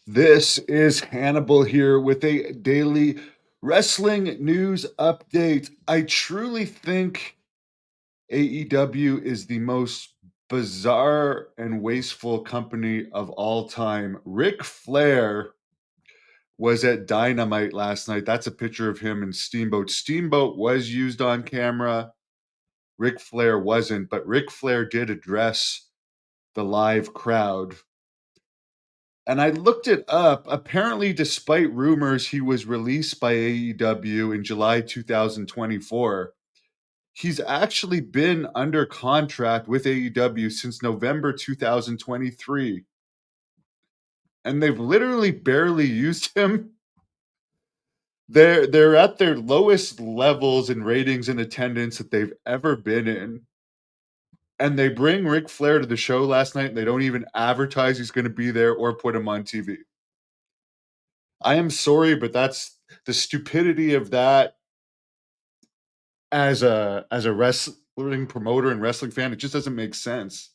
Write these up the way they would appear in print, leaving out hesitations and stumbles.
This is Hannibal here with a daily wrestling news update. I truly think AEW is the most bizarre and wasteful company of all time. Ric Flair was at Dynamite last night. That's a picture of him and Steamboat. Steamboat was used on camera. Ric Flair wasn't, but Ric Flair did address the live crowd. And I looked it up. Apparently, despite rumors he was released by AEW in July 2024, he's actually been under contract with AEW since November 2023. And they've literally barely used him. They're at their lowest levels in ratings and attendance that they've ever been in. And they bring Ric Flair to the show last night and they don't even advertise he's going to be there or put him on TV. I am sorry, but that's the stupidity of that as a wrestling promoter and wrestling fan. It just doesn't make sense.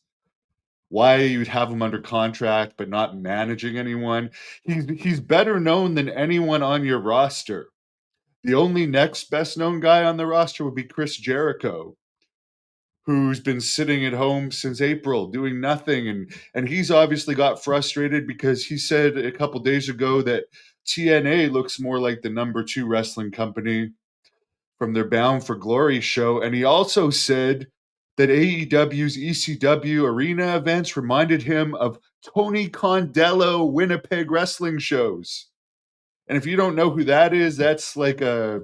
Why you'd have him under contract but not managing anyone. He's better known than anyone on your roster. The only next best known guy on the roster would be Chris Jericho, who's been sitting at home since April doing nothing, and he's obviously got frustrated because he said a couple days ago that TNA looks more like the number 2 wrestling company from their Bound for Glory show, and he also said that AEW's ECW arena events reminded him of Tony Condello Winnipeg wrestling shows. And if you don't know who that is, that's like a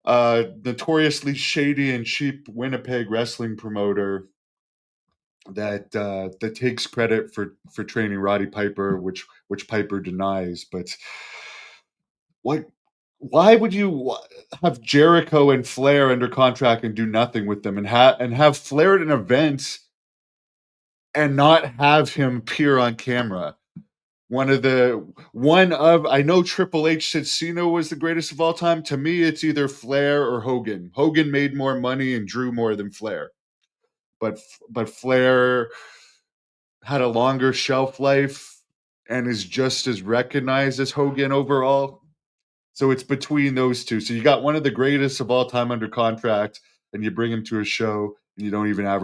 notoriously shady and cheap Winnipeg wrestling promoter that takes credit for training Roddy Piper, which Piper denies. But what? Why would you have Jericho and Flair under contract and do nothing with them, and have Flair at an event and not have him appear on camera? I know Triple H said Cena was the greatest of all time. To me, it's either Flair or Hogan. Hogan made more money and drew more than Flair, but Flair had a longer shelf life and is just as recognized as Hogan overall. So it's between those two. So you got one of the greatest of all time under contract, and you bring him to a show, and you don't even advertise.